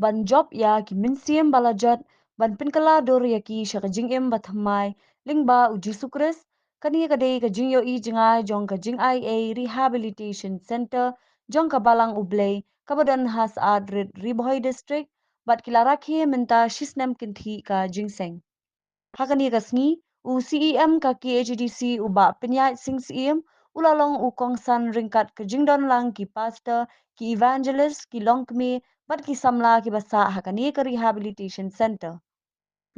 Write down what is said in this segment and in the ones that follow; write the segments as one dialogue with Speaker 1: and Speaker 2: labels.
Speaker 1: ban job ya ki minsiem balajat ban pinkala dor ya ki shakajing em bathamai lingba uji sukres kani kadei ka jingyo I jingai jong ka jing IA Rehabilitation Center jong ka balang ublei kabadan has adrit ribohoi district bat kilaraki minta shisnem kinthi ka jingseng hakani ka sngi u CEM ka KHDC u ba penyai sing CEM ulalong u kongsan ringkat ke jingdon lang ki pastor ki evangelist ki longkmi bat ki samla ki basa hakani ka rehabilitation center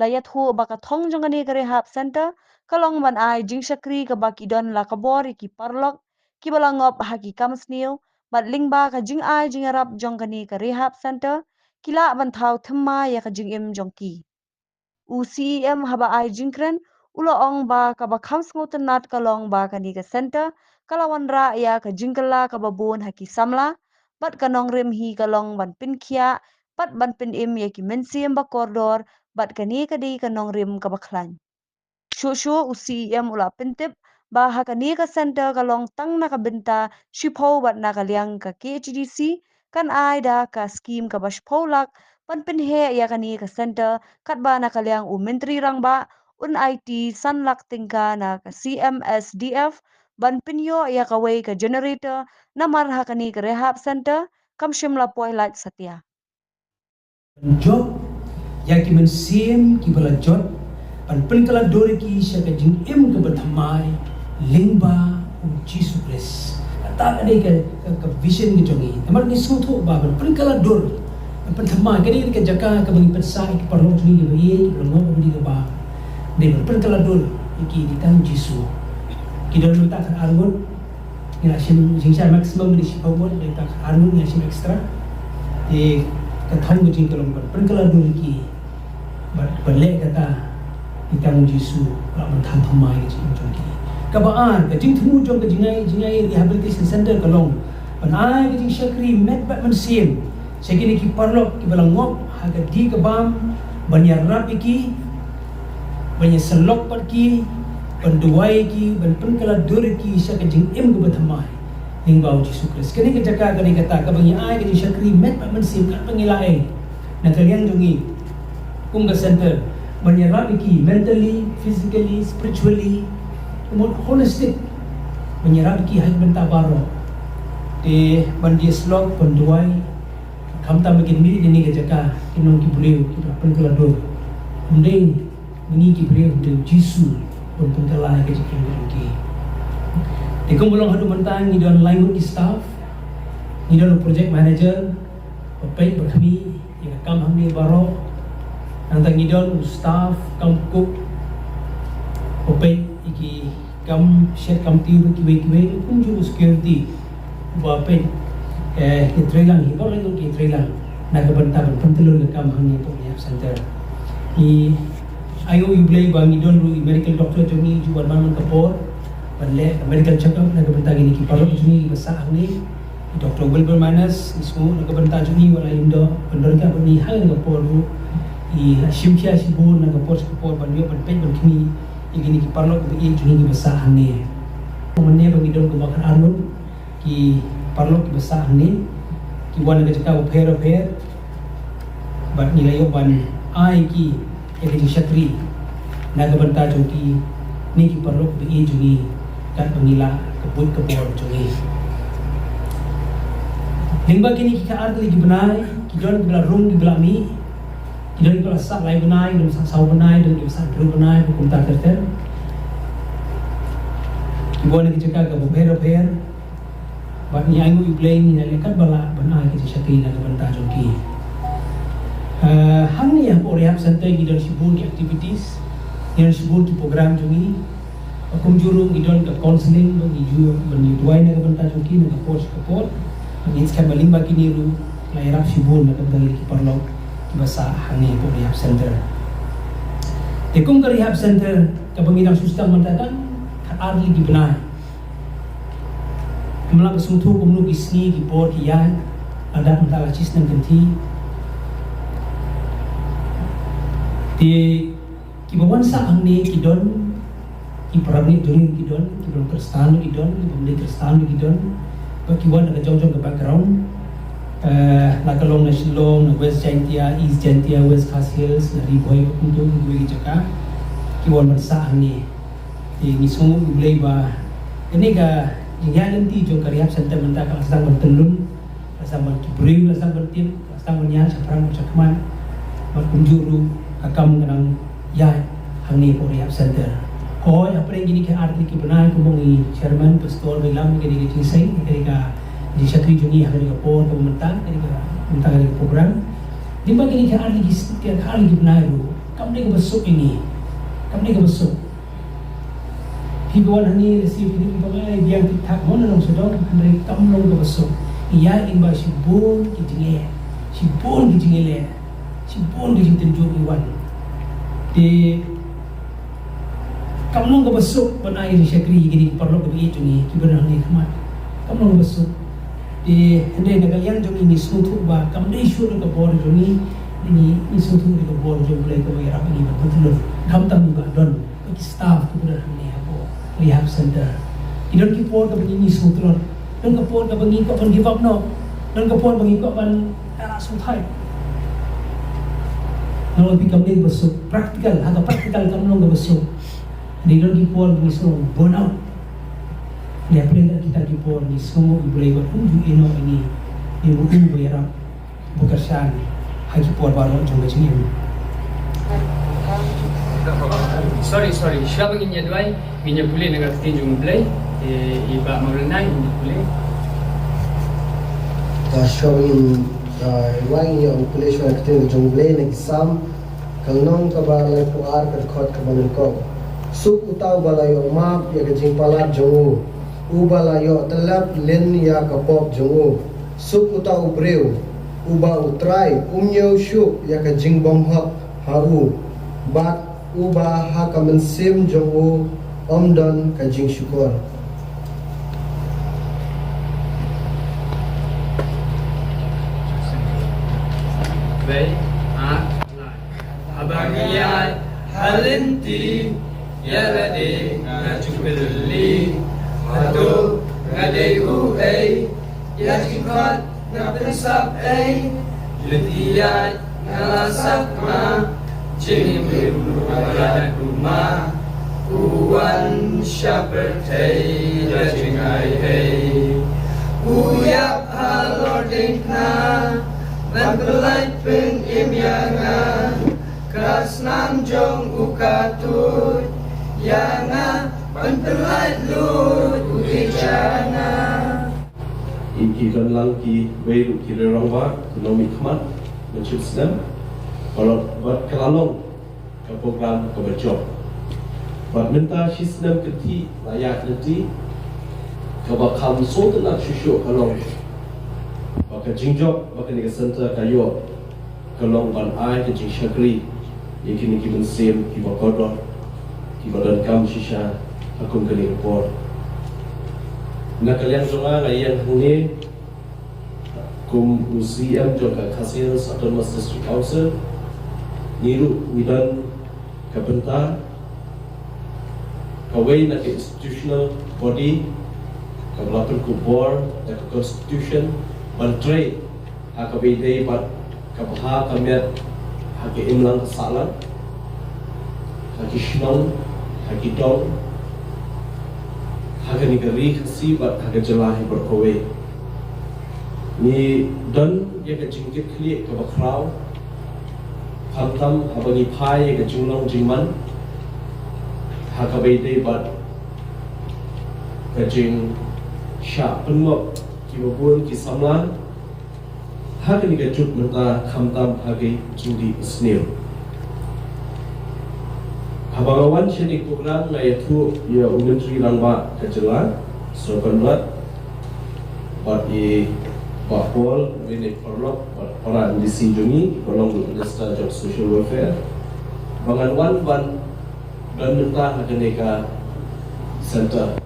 Speaker 1: layat hu baka thong jongani ka rehab center kalong ban ai jing shakri ka baki don la kabor ki parlok ki balangop haki kamsniu bat lingba ka jing ai jing arab jongkani ka rehab center kila ban thau themma ya ka jing im jongki UCEM haba ai jingkren ulo ong ba ka ba khams ngoten nat kalong ba ka ni ka center kalawan ra ya ka jingkala ka babon haki samla bat kanong rim hi kalong ban pin khia pat ban pin im ya ki mensiem ba koridor bat ka ni ka di kanong rim ka baklan Shushu UCEM ula pintip ba haka ni ka center kalong tang na ka benta shipho bat na ka liang ka KHDC kan ai da ka scheme ka bashpolak pan pinhe ya ka ni ka center kat ba na ka liang u menteri rang ba un IT sanlak tingka na ka CMSDF ban pinyo ya ka way ka generator na mar haka ni ka rehab center kam shimla poilat satya
Speaker 2: job ya ki men sim ki bala jot pan penkala dore ki sya ka jing im ke bathamai lingba u Jesus Christ ata ade ka vision ki jongi amar ni su tho ba pan penkala dor pan thamai ka ni ka jaka ka bagi pensai ki parlo ni ki ye ki parlo ni ka ba de pan penkala dor ki di tan Jesus ki don ta kan argon ni asim sing maximum ni si pawon de ta argon ni asim extra e kathang ko jing kalong pan kala dul ki bat le kata itang Jesu ka man tham thamai jing jong ki ka baan ka jing thu jong ka jingai rehabilitation center kalong pan ai ka jing shakri met bat man sim sekini ki parlok ki balang ngop ha ka di ka bam banya rap ki banya selok pat ki pan duai ki ban pan kala dur ki sya ka jing im ka bathamai Lingbau Jesus Christ. Kini ka jaka kani kata ka bangi ay kani syakri met pa man sim ka pangilae. Nagkaliang jungi kung ka center manyarap iki mentally, physically, spiritually, holistic. Manyarap iki hay benta baro. Di bandi slog panduai kamta makin miri dini ka jaka kinong ki beliau kita pengkelado. Mending mengi ki beliau de Jesus pun pengkelai ka jaka ki. Ikong belong hadu mentang ni don line ki staff ni don project manager papai berkami ya kam hamni baro antang ni don staff kam cook papai iki kam share kam ti ki kum ju security papai ki trailang hi bang ki trailang naga banta pentelur kam hamni po ya center ni ayo iblay bang ni don medical doctor joni ju warman kapor Panle medical check-up nagbenta gini ki parok juni basa ni Dr. Wilbur Manas isu nagbenta juni wala indo pendor ka ni hang nagapor I shimkia shibun nagapor skapor banyo panpen bankini igini ki parok i juni ki basa ni mane bagi don ko makan arun ki parok ki basa ni ki wan ga jaka pair bat ni layo ban ai ki igini shakri nagbenta joki ni ki parok i juni kan pengila kebut kebor jungi lingba kini ki kaar kali benai ki don bila room di belami ki don bila sak lai benai don sak sau benai don sak dru benai hukum tak terter ki bon ki jaka ka beber bat ni aingu iblay ni lekat bala benai ki syakri na benta jungi hang ni yang rehab center ki don sibun ki activities yang sibun ki program jungi Akum juru idon ke counseling bagi juru bagi tuai nak benta joki nak support bagi sekarang baling bagi niru layar sibun nak bagi ki perlu bahasa hani po rehab center. Tekum ke rehab center ke pengidang susah mentakan arli di benar. Kemulang kesutu kumlu kisni ki por ki yan ada mentala cis nang genti. Di ki bawan sa angni ki don ki parabni during kidon ki belum terstanu kidon ki belum terstanu kidon bagi wan ada jauh-jauh ke background Lakalong na Shillong, na West Jaintia, East Jaintia, West Khas Hills, na Riboy untuk Gui Jaka, kiwan bersah ni, ini semua boleh bah, ini ka yang nanti jom karya center mentah kalau sedang bertelun, sedang berkibril, sedang bertim, sedang bernyal, sekarang bercakman, berkunjuru, kakam kenang ya, hangni karya center. Koi apa yang gini ke arti kebenaran kumongi chairman pastor bilang gini ke cincai, ketika di Syakri Juni hari ke por ke mentang mentang hari program di bagi ni hari di setiap hari di benaru kamu ni ke besok ini kamu ni ke besok hibuan ni receive ini pakai dia tak mana nong sedang hari kamu nong ke besok ia imba sibun kijinge le sibun kijing tenju iwan di kamu nong ke besok benai di Syakri gini perlu ke begitu ni kibenar ni kamat kamu nong ke besok di hendai negara yang jom ini suatu bah kamdei syur ke bor jom ini suatu ke bor jom boleh ke bagi apa ini betul kam tam juga don bagi staff tu dah ni apa rehab center idon ki por ke bagi ini suatu don ke por ke bagi ko pun give up no don ke por bagi ko pan era suthai kalau lebih kamdei besok praktikal atau praktikal kam long ke besok di don ki por bagi so burn out. Dia perintah kita di por ni semua boleh buat unjuk ini ibu bayar bekerjaan haji por baru jumpa sini.
Speaker 3: Sorry, siapa ingin duai, ingin boleh negara tinjung boleh, iba merenai boleh.
Speaker 4: Siapa ingin duai yang boleh siapa tinjung boleh nak Islam, kalau kabalai puar kerkhot kabalan kau, suk utau balai omap ya kejing palat jongu. Ubala yo telap len ya kapop jongu sup uta ubreu uba utrai umyo shu ya ka jingbom hau bat uba ha kamen sim jongu omdon ka jing syukur
Speaker 3: baik abagiat halinti ya lade ngajukeli Aduh, ngadai uai, ya jikat ngapensap ai, letiat ngalasak ma, jing berubahan rumah, uan syapertai ya jingai hai, uyap halor dengna, dan belait peng imyanga, kasnam jong ukatut, yanga. Pentelat lut ujana
Speaker 5: Iki dan langki Weiru kira rangwa Ekonomi khmat Mencip sedang Kalau buat kelalong Ke program ke berjob Buat minta si sedang keti Layak nanti Ke bakal so tenat syusyuk Kalau Baka jingjob Baka ni ke center kayo Kalau ban ai ke jing syakri Yang kini kiban sim Kiba kodor Kiba dan kam shisha Aku kini report. Nak kalian semua ngayan huni, kum UCM juga Khas Hills Autonomous District Council, niru widan kabenta, kawai nak institutional body, kabelapun ku board, nak constitution, bantrai, akabai day bat kabaha kamiat, haki imlang kesalan, haki shnong, haki dong. Haga negeri kasi bat haga jelahi berkowe. Ni dan ya ke jingkit kli ke bakrau. Hamtam habani pai ya ke junglong jingman. Haga baidai bat ke jing syak penwap ki mabun ki samlan. Haga ni ke juk menta hamtam haga jingdi snil. Abangawan sini program ngaya tu ya Menteri Langba kejelan sokonlat buat i Bapol ini perlu orang di sini kolong Minister Job Social Welfare bangan dan mentah ada neka center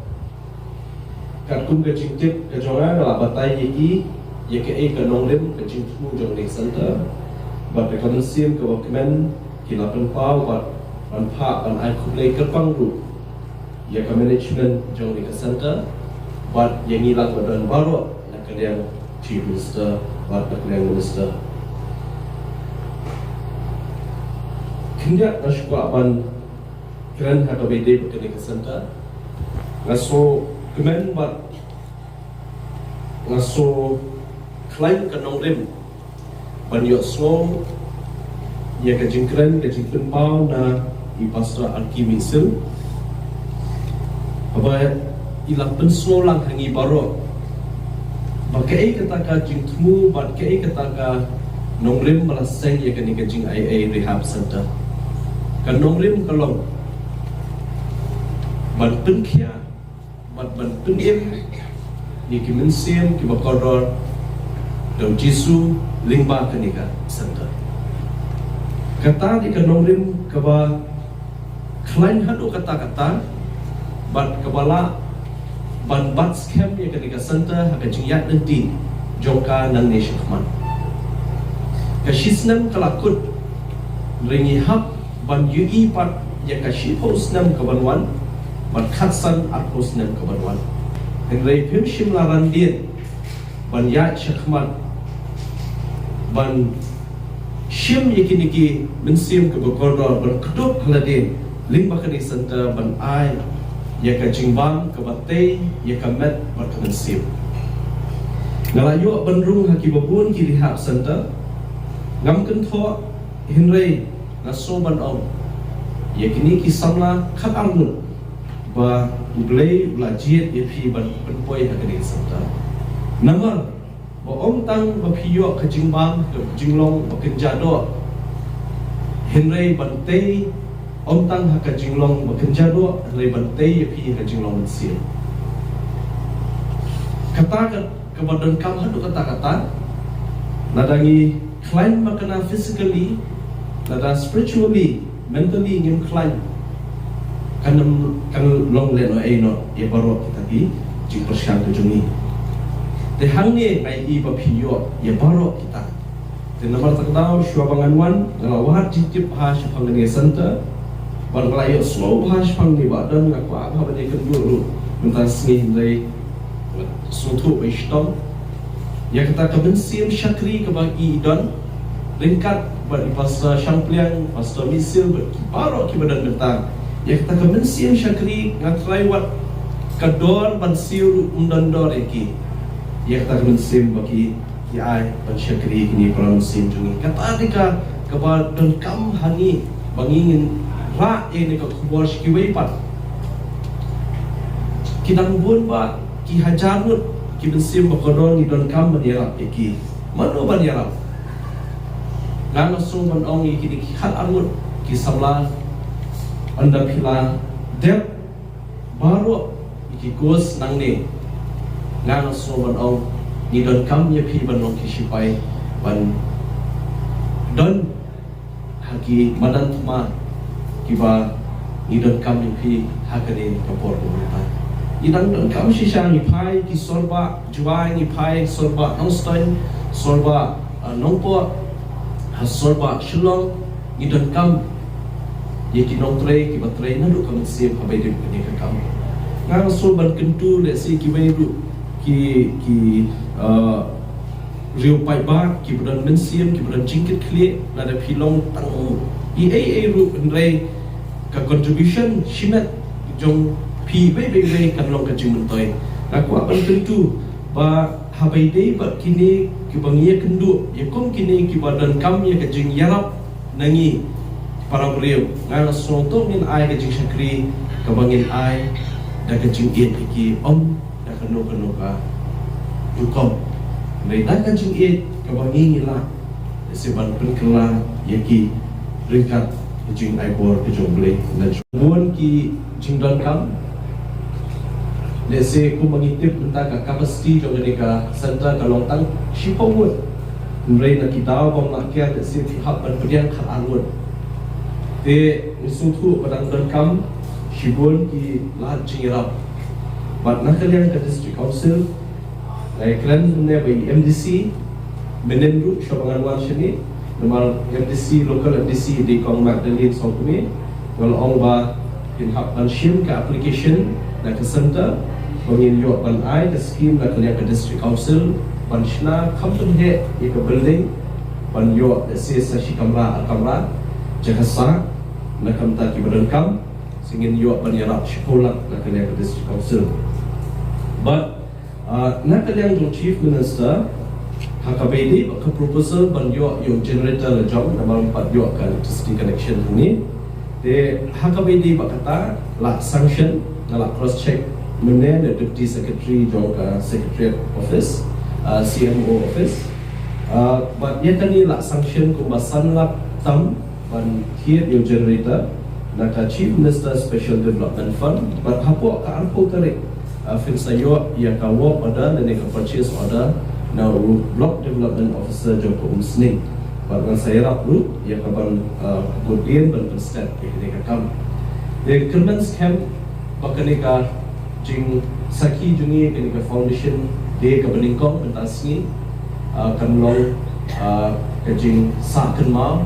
Speaker 5: kat kum ke cingtip ke jonga la batai ye ke kanong lim ke cingtu jong nek center buat rekomendasi ke dokumen kilapan pau buat Pak dan I kulai kerpang tu, ya ke management jong di center, buat yang hilang badan baru nak kalian Chief Minister buat Perdana Minister. Kindak nasyuaban keren haka bede berkini kesenta ngaso kemen buat ngaso klaim kanong rim banyak so ya kejingkren pau na ipasra alkimisil apa ilang penslo lang hangi baro bakai kataka jingtmu bakai kataka nongrim malaseng ya kani kejing IA Rehab Center kan nongrim kalong ban penkia ban penim ni kimensiam ki bakodor dau jisu lingba kanika center kata di kan nongrim kaba klain hadu kata-kata ban kabala ban bat scam ya kanika center haka jingyat nanti jongka nang nation kman kasisnam kalakut ringi hap ban UI pat ya kashi posnam kabanwan ban khatsan at posnam kabanwan henry phim shimla randin ban ya chakman ban shim yakiniki mensim ke bokordor ban keduk haladin lingba kani center ban ai ya ka jingbang ke batei ya ka met ban mensim ngalayo ban rung haki babun ki Rehab Center ngam kentho henry naso ban om yakini ki samla khat armun ba ublei ulajiet yepi ban penpoi hakani center namar ba om tang ba phiyo ka jingbang ke jinglong ba kenjado henry bantei om tang ha ka jinglong ba kenjado henry bantei yepi ka jinglong mensil kata ke badan kam hadu kata-kata nadangi klaim makana physically nada spiritually mentally ngim klaim kan long leno no ya baro kita ki jing persyang tujungi te hangne ngai I bapiyo ya baro kita te nomor takdau shua banganwan ngalawahat jitip ha shapangani center ban kalayo slow ha shapangni badan ngakwa ha bani kenduru mentas ngi dai sutu istom ya kita kebensim syakri kebagi idon ringkat buat pastor Shampliang, pastor Misil berkibaro ki badan bentang. Ya kita kemensian syakri ngatrai wat kador ban siu undandor eki. Ya kita kemensim bagi ki ai ban syakri kini pronsin jungi. Kata adika kebadan kam hangi bangingin ra ini ka kubor shkiwei pat. Kidang bun ba ki hajarut ki bensim bakodor ni don kam banyarap eki. Mano banyarap ngano sumban ong ikini hal armut kisamla anda pila dep baru iki kos nangne ngano sumban ong ni don kam ye pi ban ong kishipai ban don hagi madan tma kiba ni don kam ye pi hakane kapor pemerintah idang don kam shisha ni pai ki sorba juai ni pai sorba nongstein sorba nongpo hasorba shilong idon kam yeki nong tre ki batre na du kam sim habai de ni ka kam ngang so ban kentu le si ki bai du ki riu pai ba ki budan mensim ki budan jingkit kle na da pilong tang ea ru ndrei ka contribution shimet jong pi bai kan long ka jimun toy aku ban kentu ba habai de ba kini ki bangia kendu yakum kini ki badan kam ya ka jing yarap nangi para beriu ngana sonto min ai ka jing syakri ka bangin ai da ka jing it ki om da ka no ka yukom mai da ka jing it ka bangin ila seban penkela yaki ringkat jing ai bor ke jomble na jubun ki jing dan kam let's say ku mengitip tentang kapasiti jong mereka center kalong tang shipawut mrei na kita bom nak kia let's say hab ban pedian khat anwut te musutu padang dan kam shibun ki lahat jingrap bat nak kalian ke district council lai klan ne bai MDC menenru shobangan wan shini normal MDC local MDC di Kong Magdalene Songkumi kalau ong ba in hab ban shim ka application na ke center bangin yo ban ai ke scheme na kalian ke district council banshna khampen he ika building ban yo se sashi kamra jahasa nakam ta ki berankam singin yo ban yarap sekolah nakanya ke district council but nakaliang yung chief minister hakabedi ke proposal ban yo yung generator la jong nama 4 yo kan electricity connection ni de hakabedi bakata la sanction la cross check menen the deputy secretary jong secretariat office CMO office but yakani la sanction kumbasan la tam ban here yung generator naka chief minister special development fund but hapo ka arpo kare fin sayo ya kawo pada dan ka purchase order na block development officer joko umsning but ngan saya rapru ya kaban godien ban step ke ka kam de kermans camp bakani ka jing saki jungi ke foundation de ka beningkong pentasni kanlong kajing sa kanma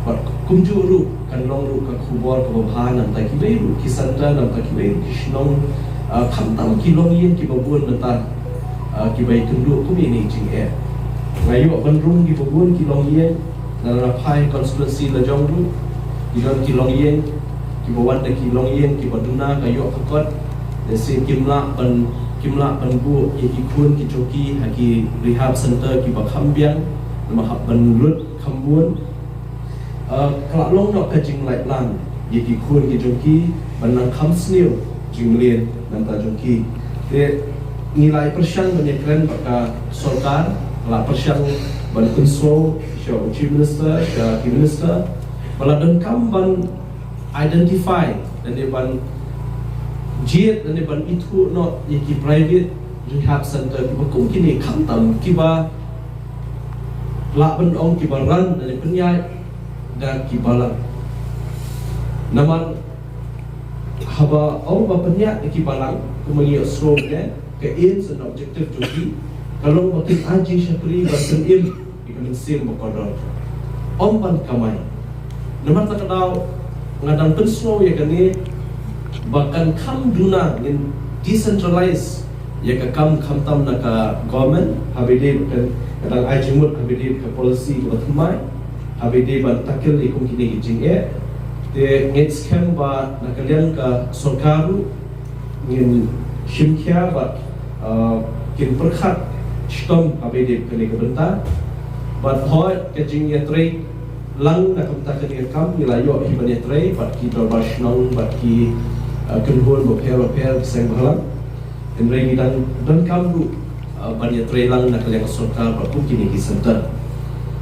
Speaker 5: but kumjuru kanlong ru ka khubor ka babhan nam ta ki beru kisanta nam ta ki beru kishnong khamtam kilong yin ki babun nata ki bai kundu kumi ni jing e ngayo bandrung ki babun kilong yin na rapai constituency la jongru kilong kilong yin ki bawan da kilong yin ki baduna kayo kakot de se kimla ban bu ye ki kun ki choki haki rehab center ki bakhambian nama hab ban lut khambun kalau long nak kajing light lang ye ki kun ki choki ban nang kham snew jinglen nan ta choki de nilai persian menyekren baka sorkar la persian ban kunso show chief minister chief minister baladan kam ban identify dan dia ban jet dan ban itu no yaki private rehab center ki bakum kini khamtam ki ba la ban ong ki baran dan penyai dan ki balang naman haba ong ba penyai ki balang kemudian stroke ke aims and objective jogi kalau makin aji syakri basen im ikamin sim bakodor ong ban kamai naman takadau ngadang pensno ya kani bahkan kam duna in decentralized ya ka kam tam naka government habide kan kadang ajimut habide ka policy ka thumai habide ban takil ikum kini jing e te ngets kam ba nakalian ka sorkaru ngin shimkhya ba kin perkhat stom habide kini ka benta but hoy ka jing ya trade lang nakam takil kam nilayo hiban ya trade bat ki dorbashnong bat ki kenhun bopel sang balang dan regi dan kamru banyak trelang nak yang sorkar baku kini ki center